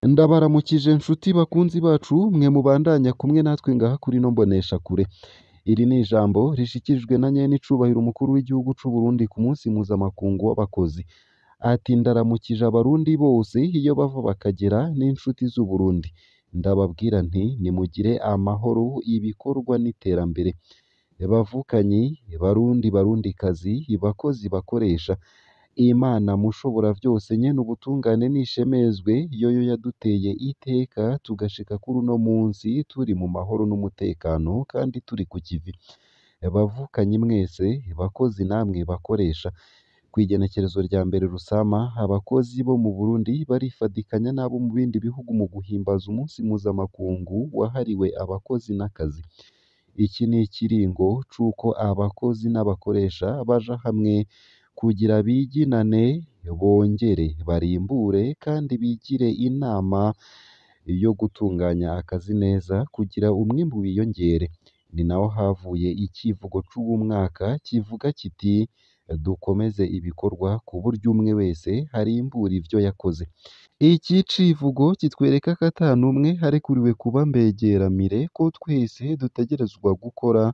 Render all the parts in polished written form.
Ndabaramukije nshuti bakunzi bacu mwe mubandanya kumwe natwe ngaha kuri ino mboneshakure. Iri ni ijambo rishikirijwe na nyen'icubahiro umukuru w'igihugu c'u Burundi ku munsi mpuzamakungu w'abakozi. Ati ndaramukije abarundi bose iyo bava bakagera n'inshuti z'u Burundi. Ndababwira nti nimugire amahoro, ibikorwa n'iterambere. Bavukanyi, barundi barundikazi, bakozi bakoresha. Imana mushobora vyose nyene ubutungane nishemezwe, yoyo yaduteye iteka tugashika kuri uno munsi turi mu mahoro n'umutekano kandi turi ku kivi. Bavukanyi mwese, bakozi namwe bakoresha. Kw'igenekerezo rya mbere Rusama, abakozi bo mu Burundi barifadikanya n'abo mu bindi bihugu mu guhimbaza umunsi mpuzamakungu wahariwe abakozi n'akazi. Iki ni ikiringo c'uko abakozi n'abakoresha baja hamwe kugira biginane, bongere barimbure kandi bigire inama yo gutunganya akazi neza kugira umwimbu wiyongere. Ni naho havuye icivugo c'uwu mwaka kivuga kiti dukomeze ibikorwa ku buryo umwe wese arimbura ivyo yakoze. Iki civugo kitwereka ko ata n'umwe arekuriwe kuba mbegeramire, ko twese dutegerezwa gukora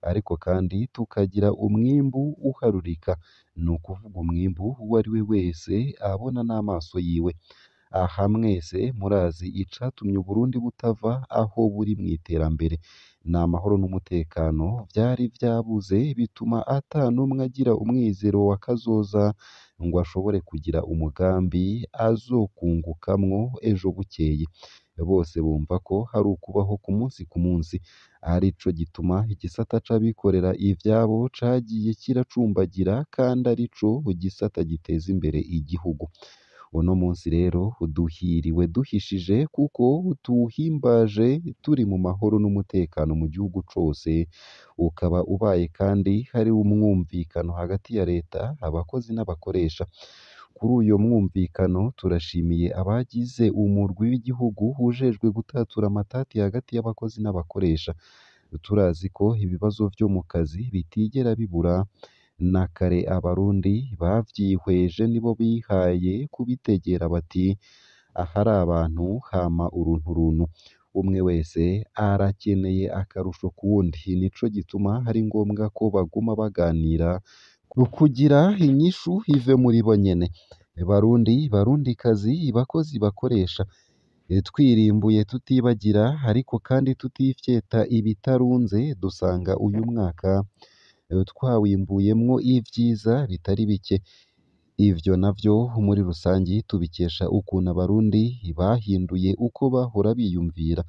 ariko kandi tukagira umwimbu uharurika. Ni ukuvuga umwimbu uwo ari we wese abona n'amaso yiwe. Aha mwese murazi icatumye Uburundi butava aho buri mw'iterambere. Ni amahoro n'umutekano vyari vyabuze bituma ata n'umwe agira umwizero wa kazoza ngo ashobore kugira umugambi azokungukamwo ejo bukeye. Bose bumva ko hari ukubaho ku munsi, arico gituma igisata c'abikorera ivyabo cagiye kiracumbagira kandi arico gisata giteza imbere igihugu. Uno munsi rero duhiriwe duhishije kuko tuwuhimbaje turi mu mahoro n'umutekano mu gihugu cose, ukaba ubaye kandi hari umwumvikano hagati ya leta, abakozi n'abakoresha. Kuri uyo mwumvikano turashimiye abagize umurwi w'igihugu ujejwe gutatura amatati hagati y'abakozi n'abakoresha. Turazi ko ibibazo vyo mu kazi bitigera bibura, na kare abarundi bavyihweje nibo bihaye kubitegera bati ahari abantu hama urunturuntu. Umwe wese arakeneye akarusho ku wundi, nico gituma hari ngombwa ko baguma baganira kugira inyishu ive muri bo nyene. Barundi, barundikazi, bakozi bakoresha. Twirimbuye tutibagira ariko kandi tutifyeta ibitarunze, dusanga uyu mwaka twawimbuyemwo ivyiza bitari bike. Ivyo navyo muri rusangi tubikesha ukuntu abarundi bahinduye uko bahora biyumvira.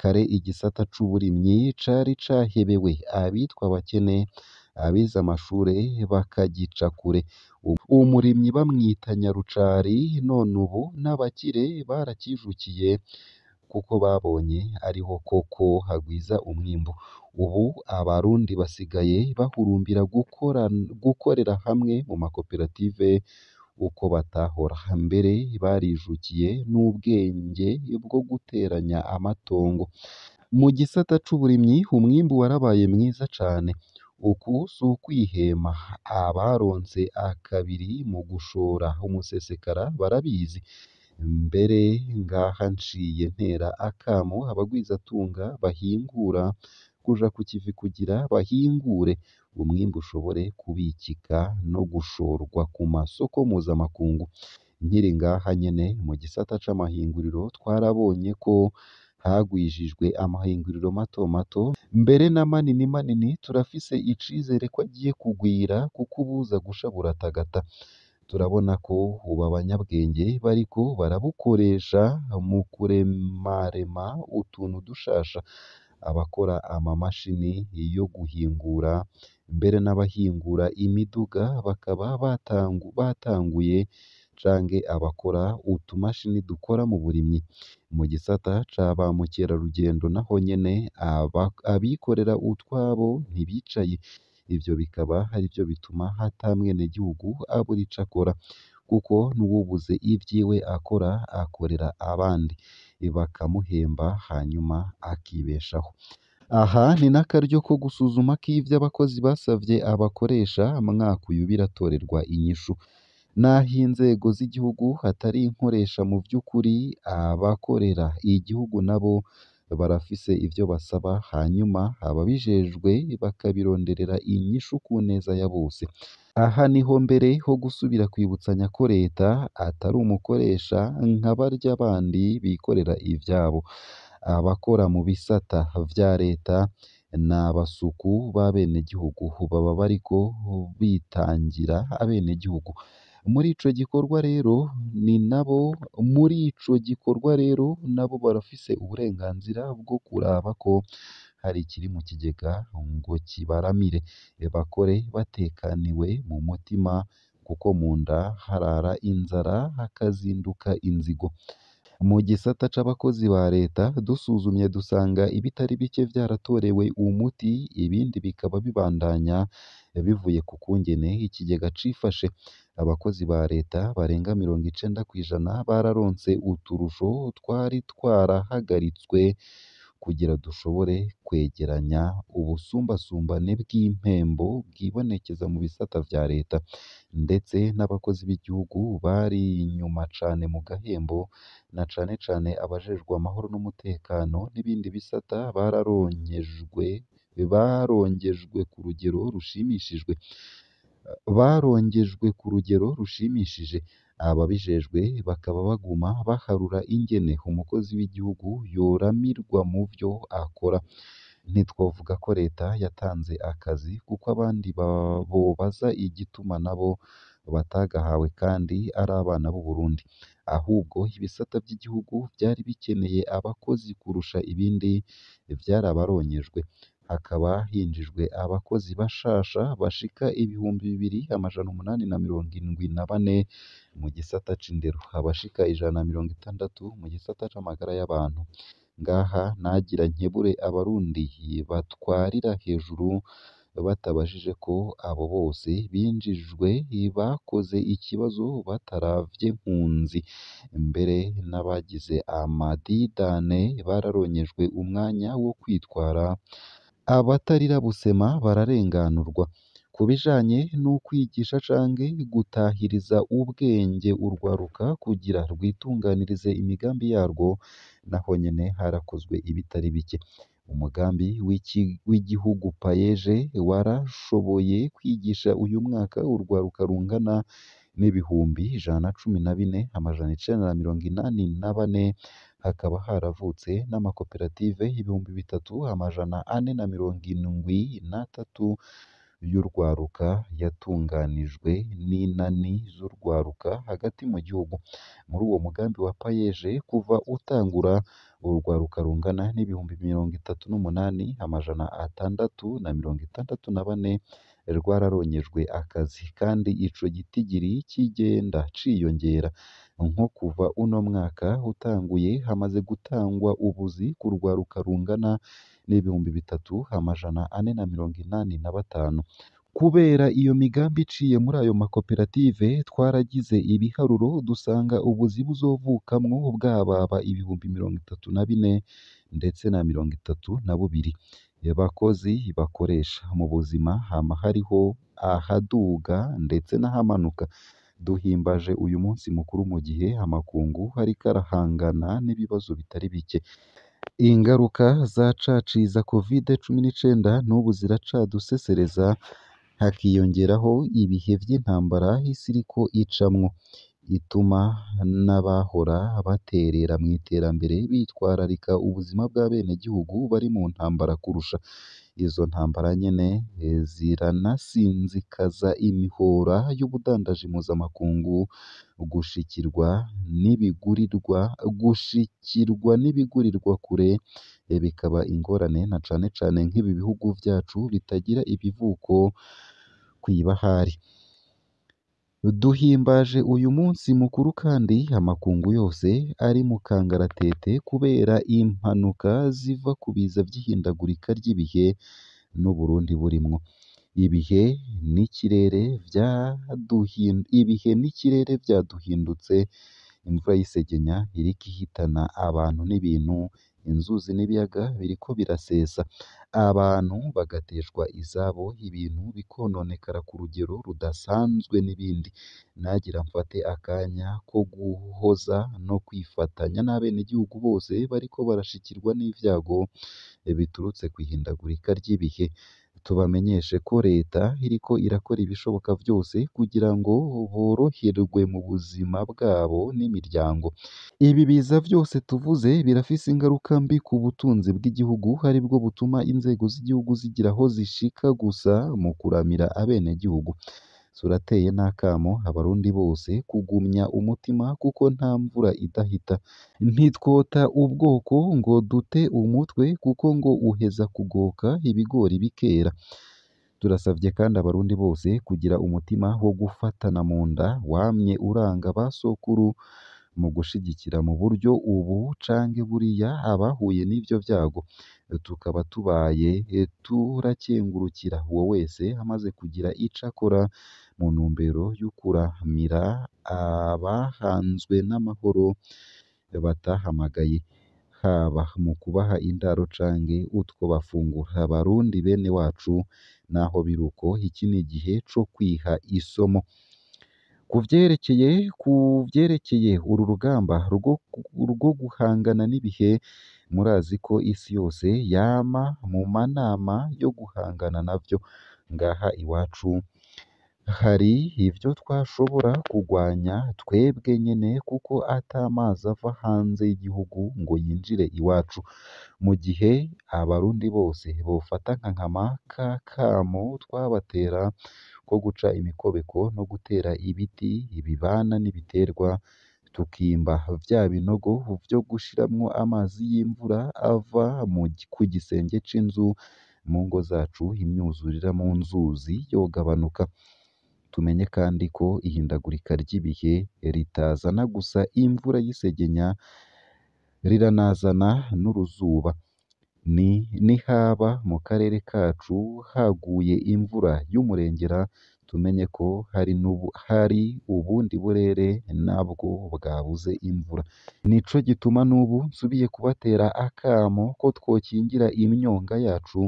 Kare igisata c'uburimyi cari cahebewe, abitwa abakene, abize amashure bakagica kure. Umurimyi bamwita nyarucari, none ubu n'abakire barakijukiye kuko babonye ariho koko hagwiza umwimbu. Ubu abarundi basigaye bahurumbira gukorera hamwe mu makoperative uko batahora. Mbere barijukiye n'ubwenge bwo guteranya amatongo. Mu gisata c'uburimyi umwimbu warabaye mwiza cane. Uku si ukwihema, abaronse akabiri mu gushora umusesekara barabizi. Mbere ngaha nciye ntera akamo abagwizatunga bahingura kuja ku kivi kugira bahingure umwimbu ushobore kubikika no gushorwa ku masoko mpuzamakungu. Nkiri ngaha nyene mu gisata c'amahinguriro twarabonye ko hagwijijwe amahinguriro mato mato, mbere na manini manini turafise icizere ko agiye kugwira kuko ubuza gusha buratagata. Turabona ko ubu abanyabwenge bariko barabukoresha mu kuremarema utuntu dushasha. Abakora amamashini yo guhingura, mbere n'abahingura imiduga bakaba batanguye canke abakora utumashini dukora mu burimyi. Mu gisata ca ba mukerarugendo naho nyene abikorera utwabo ntibicaye. Ivyo bikaba arivyo bituma hata mwenegihugu abura ico akora, kuko n'uwubuze ivyiwe akora akorera abandi, bakamuhemba hanyuma akibeshaho. Aha ni n'akaryo ko gusuzuma ko ivyo abakozi basavye abakoresha mwaka uyu biratorerwa inyishu. Naho inzego z'igihugu atari inkoresha mu vy'ukuri, abakorera igihugu nabo barafise ivyo basaba, hanyuma ababijejwe bakabironderera inyishu ku neza ya bose. Aha niho mbere ho gusubira kwibutsanya ko leta atari umukoresha nka barya bandi bikorera ivyabo. Abakora mu bisata vya leta n'abasuku b'abenegihugu, baba bariko bitangira abenegihugu. Muri ico gikorwa rero nabo barafise uburenganzira bwo kuraba ko hari ikiri mu kigega ngo kibaramire, bakore batekaniwe mu mutima, kuko mu nda harara inzara hakazinduka inzigo. Mu gisata c'abakozi ba leta dusuzumye dusanga ibitari bike vyaratorewe umuti, ibindi bikaba bibandanya bivuye ku kungene ikigega cifashe. Abakozi ba leta barenga 90% bararonse uturusho twari twarahagaritswe kugira dushobore kwegeranya ubusumbasumbane bw'impembo bwibonekeza mu bisata vya leta, ndetse n'abakozi b'igihugu bari inyuma cane mu gahembo, na cane cane abajejwe amahoro n'umutekano n'ibindi bisata barongejwe ku rugero rushimishije. Ababijejwe bakaba baguma baharura ingene umukozi w'igihugu yoramirwa mu vyo akora. Ntitwovuga ko leta yatanze akazi kuko abandi bobaza igituma nabo batagahawe kandi ari abana b'u Burundi. Ahubwo ibisata by'igihugu vyari bikeneye abakozi kurusha ibindi vyarabaronyejwe. Hakaba hinjijwe abakozi bashasha bashika 2874 mu gisata c'indero, abashika 160 mu gisata c'amagara y'abantu. Ngaha nagira nkebure abarundi batwarira hejuru batabajije ko abo bose binjijwe bakoze ikibazo bataravye nkunzi. Mbere n'abagize amadidane bararonyejwe umwanya wo kwitwara. Abatarira busema bararenganurwa. Ku bijanye n'ukwigisha canke gutahiriza ubwenge urwaruka kugira rwitunganirize imigambi yarwo, naho nyene harakozwe ibitari bike. Umugambi w'igihugu payeje warashoboye kwigisha uyu mwaka urwaruka rungana n'ibihumbi 114,984. Hakaba haravutse n'amakoperative 3,473 y'urwaruka yatunganijwe n'inani z'urwaruka hagati mu gihugu. Muri uwo mugambi wa payeje kuva utangura, urwaruka rungana n'ibihumbi 38,664 rwararonyejwe akazi, kandi ico gitigiri kigenda ciyongera. Nko kuva uno mwaka utanguye hamaze gutangwa ubuzi ku rwaruka rungana n'ibihumbi 3,485. Kubera iyo migambi iciye muri ayo makoperative, twaragize ibiharuro dusanga ubuzi buzovukamwo bwababa ibihumbi 34 ndetse na 32 bakozi bakoresha. Mu buzima hama hariho ahaduga ndetse n'ahamanuka. Duhimbaje uyu munsi mukuru mu gihe amakungu ariko arahangana n'ibibazo bitari bike. Ingaruka za caciza Covid-19 n'ubu ziracadusesereza, hakiyongeraho ibihe vy'intambara isi iriko icamwo, ituma n'abahora baterera mu iterambere bitwararika ubuzima bw'abenegihugu bari mu ntambara kurusha. Izo ntambara nyene ziranasinzikaza imihora y'ubudandaji mpuzamakungu, gushikirwa n'ibigurirwa kure bikaba ingorane, na cane cane nk'ibi bihugu vyacu bitagira ibivuko kw'ibahari. Duhimbaje uyu munsi mukuru kandi amakungu yose ari mu kangaratete kubera impanuka ziva ku biza vy'ihindagurika ry'ibihe n'Uburundi burimwo. Ibihe n'ikirere vyaduhindutse, imvura y'isegenya iriko ihitana abantu n'ibintu inzuzi n'ibiyaga biriko birasesa, abantu bagateshwa izabo, ibintu bikononekara ku rugero rudasanzwe n'ibindi. Nagira mfate akanya ko guhoza no kwifatanya n'abenegihugu bose bariko barashikirwa n'ivyago biturutse kw'ihindagurika ry'ibihe. Tubamenyeshe ko leta iriko irakora ibishoboka vyose kugira ngo boroherwe mu buzima bwabo n'imiryango. Ibi biza vyose tuvuze birafise ingaruka mbi ku butunzi bw'igihugu, aribwo butuma inzego z'igihugu zigira aho zishika gusa mu kuramira abenegihugu. Turateye n'akamo abarundi bose kugumya umutima kuko nta mvura idahita. Ntitwota ubwoko ngo dute umutwe kuko ngo uheza kugoka ibigori bikera. Turasavye kandi abarundi bose kugira umutima wo gufatana mu nda wamye uranga ba sokuru mu gushigikira mu buryo ubu canke buriya abahuye n'ivyo vyago. Tukaba tubaye turakengurukira uwo wese amaze kugira ico akora mu ntumbero y'ukuramira abahanzwe n'amahoro batahamagaye, haba mu kubaha indaro canke utwo bafungura. Abarundi bene wacu, naho biruko iki ni igihe co kwiha isomo. Ku vyerekeye uru rugamba rwo guhangana n'ibihe, murazi ko isi yose yama mu manama yo guhangana navyo. Ngaha iwacu hari ivyo twashobora kugwanya twebwe nyene kuko ata mazi ava hanze y'igihugu ngo yinjire iwacu. Mu gihe abarundi bose bofata nka nkama k'akamo twabatera ko guca imikobeko no gutera ibiti bibana n'ibiterwa, tukimba vya binogo vyo gushiramwo amazi y'imvura ava ku gisenge c'inzu, mu ngo zacu imyuzurira mu nzuzi yogabanuka. Tumenye kandi ko ihindagurika ry'ibihe ritazana gusa imvura y'isegenya, riranazana n'uruzuba. Nihaba mu karere kacu haguye imvura y'umurengera, tumenye ko hari ubundi burere nabwo bwabuze imvura. Nico gituma n'ubu nsubiye kubatera akamo ko twokingira imyonga yacu,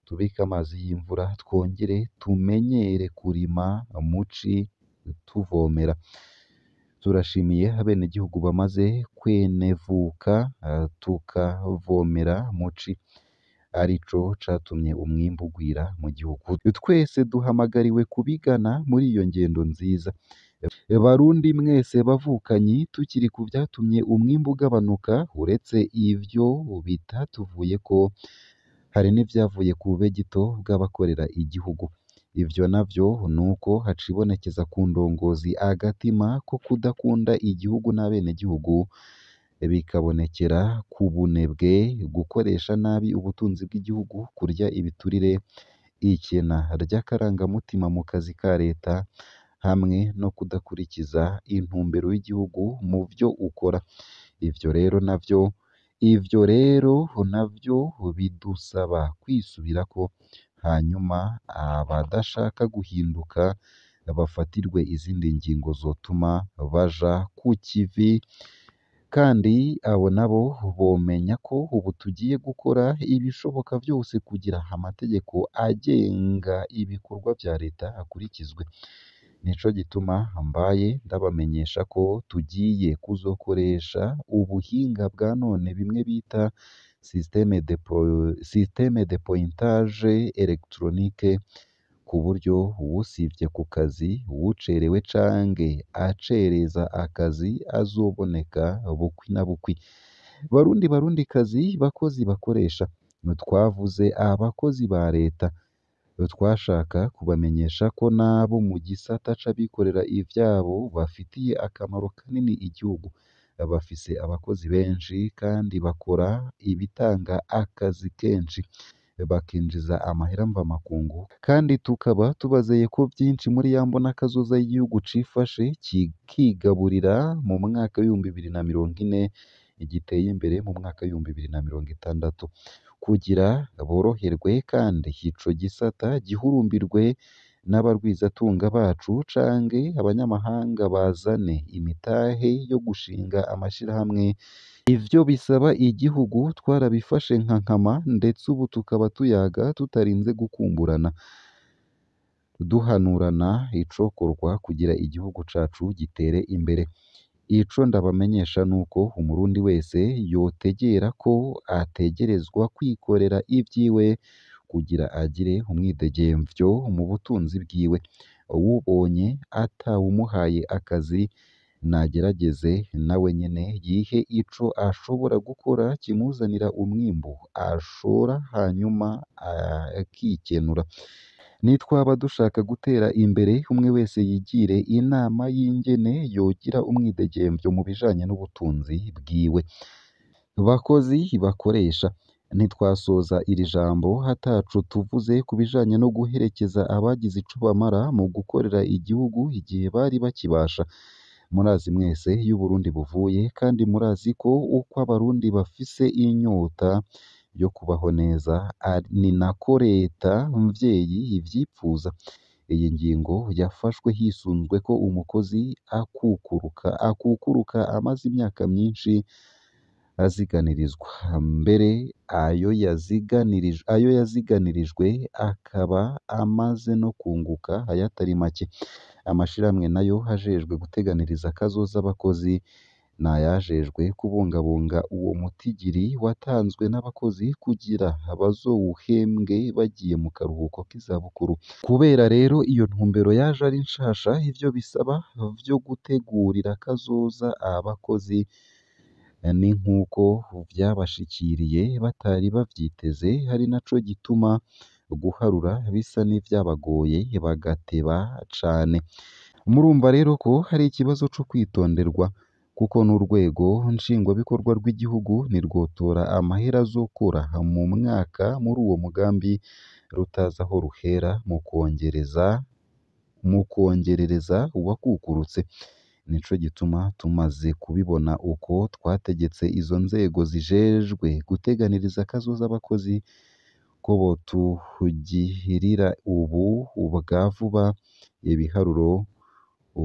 tubike amazi y'imvura, twongere tumenyere kurima muci tuvomera. Turashimiye abenegihugu bamaze kwenevuka tukavomera muci, arico catumye umwimbu ugwira mu gihugu. Twese duhamagariwe kubigana muri iyo ngendo nziza. Barundi mwese bavukanyi, tukiri ku vyatumye umwimbu ugabanuka, uretse ivyo bitatuvuyeko, hari n'ivyavuye ku bube gito bw'abakorera igihugu. Ivyo navyo nuko hacibonekeza ku ndongozi agatima ko kudakunda igihugu n'abenegihugu, bikabonekera ku bunebwe, gukoresha nabi ubutunzi bw'igihugu, kurya ibiturire, ikena ry'akarangamutima mu kazi ka leta, hamwe no kudakurikiza intumbero y'igihugu mu vyo ukora. Ivyo rero navyo bidusaba kwisubirako, hanyuma abadashaka guhinduka bafatirwe izindi ngingo zotuma baja ku kivi. Kandi abo nabo bomenya ko ubu tugiye gukora ibishoboka vyose kugira amategeko agenga ibikorwa vya leta akurikizwe. Nico gituma mbaye ndabamenyesha ko tugiye kuzokoresha ubuhinga bwa none, bimwe bita systeme de pointage electronique, ku buryo uwusivye ku kazi, uwucerewe canke acereza akazi azoboneka bukwi na bukwi. Barundikazi, bakozi bakoresha, twavuze abakozi ba leta. Twashaka kubamenyesha ko nabo mu gisata c'abikorera ivyabo bafitiye akamaro kanini igihugu. Bafise abakozi benshi kandi bakora ibitanga akazi kenshi, bakinjiza amahera mvamakungu, kandi tukaba tubazeye ko vyinshi muri ya mbonakazoza y'igihugu cifashe kikigaburira mu mwaka w'ibihumbi 2040, giteye imbere mu mwaka w'ibihumbi 2060, kugira boroherwe kandi ico gisata gihurumbirwe n'abarwizatunga bacu canke abanyamahanga bazane imitahe yo gushinga amashirahamwe. Ivyo bisaba igihugu twarabifashe nka nkama ndetse ubu tukaba tuyaga tutarinze gukumburana, duhanurana icokorwa kugira igihugu cacu gitere imbere. Ico ndabamenyesha nuko umurundi wese yotegera ko ategerezwa kwikorera ivyiwe kugira agire umwidegemvyo mu butunzi bwiwe. Uwubonye atawumuhaye akazi nagerageze nawe nyene yihe ico ashobora gukora kimuzanira umwimbu ashora hanyuma akikenura. Nitwaba dushaka gutera imbere umwe wese yigire inama y'ingene yogira umwidegemvyo mu bijanye n'ubutunzi bwiwe. Bakozi bakoresha, ntitwasoza iri jambo hataco tuvuze ku bijanye no guherekeza abagize ico bamara mu gukorera igihugu igihe bari bakibasha. Murazi mwese iyo Uburundi buvuye kandi murazi ko uko abarundi bafise inyota yo kubaho neza ni nako leta mvyeyi ivyipfuza. Iyi ngingo yafashwe hisunzwe ko umukozi akukuruka amaze imyaka myinshi aziganirizwa, mbere ayo yaziganirijwe akaba amaze no kunguka ayatari make. Amashirahamwe nayo ajejwe guteganiriza kazoza abakozi n'ayajejwe kubungabunga uwo mutigiri watanzwe n'abakozi kugira bazowuhembwe bagiye mu karuhuko k'izabukuru. Kubera rero iyo ntumbero yaje ari nshasha, ivyo bisaba vyo gutegurira kazoza abakozi ni nk'uko vyabashikiriye batari bavyiteze, ari naco gituma guharura bisa n'ivyabagoye bagateba cane. Murumva rero ko hari ikibazo co kwitonderwa kuko n'urwego nshingwabikorwa rw'igihugu ntirwotora amahera azokora mu mwaka muri uwo mugambi rutazi aho ruhera mu kwongerereza uwakukurutse. Nico gituma tumaze kubibona uko twategetse izo nzego zijejwe guteganiriza kazoza abakozi ko botugirira ubu bwa vuba ibiharuro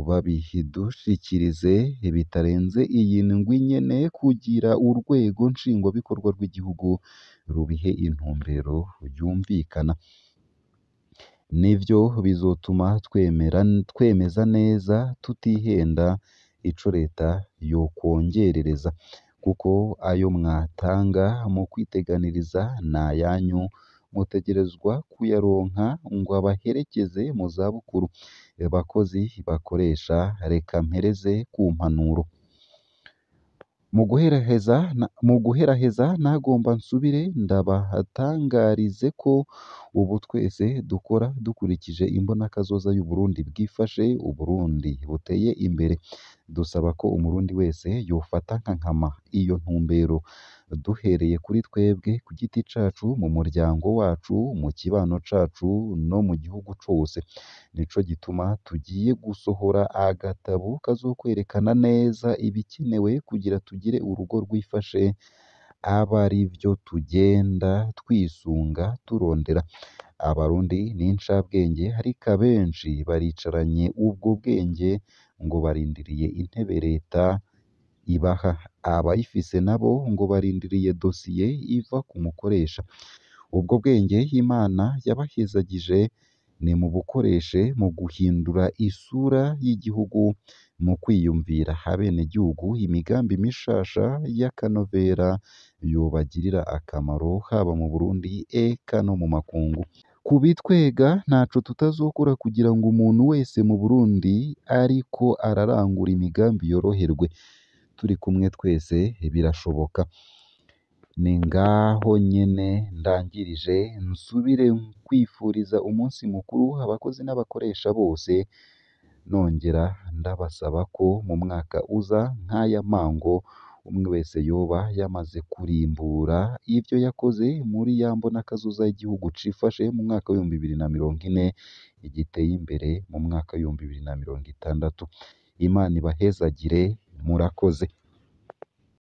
babidushikirize bitarenze iyi ndwi nyene kugira urwego nshingwabikorwa rw'igihugu rubihe intumbero yumvikana. Nivyo bizotuma twemeza neza tutihenda ico leta yokwongerereza, kuko ayo mwatanga mu kwiteganiriza n'ayanyu, mutegerezwa kuyaronka ngo abaherekeze mu zabukuru. Bakozi bakoresha, reka mpereze ku mpanuro. Mu guheraheza nagomba nsubire ndabatangarize ko ubu twese dukora dukurikije imbonakazoza y'Uburundi bwifashe, Uburundi buteye imbere. Dusaba ko umurundi wese yofata nka nkama iyo ntumbero, duhereye kuri twebwe ku giti cacu, mu muryango wacu, mu kibano cacu no mu gihugu cose. Nico gituma tugiye gusohora agatabo kazokwerekana neza ibikenewe kugira tugire urugo rwifashe, aba ari vyo tugenda twisunga turondera. Abarundi ni incabwenge ariko abenshi baricaranye ubwo bwenge ngo barindiriye intebe leta ibaha, abayifise nabo ngo barindiriye dosiye iva ku mukoresha. Ubwo bwenge Imana yabahezagije nimubukoreshe mu guhindura isura y'igihugu, mu kwiyumvira abenegihugu imigambi mishasha y'akanovera yobagirira akamaro haba mu Burundi eka no mu makungu. Kubitwega ntaco tutazokora kugira ngo umuntu wese mu Burundi ariko ararangura imigambi yoroherwe. Turi kumwe twese birashoboka. Ni ngaho nyene ndangirije, nsubire kwifuriza umunsi mukuru abakozi n'abakoresha bose, nongera ndabasaba ko mu mwaka uza nk'aya mango umwe wese yoba yamaze kurimbura ivyo yakoze muri ya mbonakazoza y'igihugu cifashe mu mwaka w'ibihumbi 2040 giteye imbere mu mwaka w'ibihumbi 2060. Imana ibahezagire, murakoze.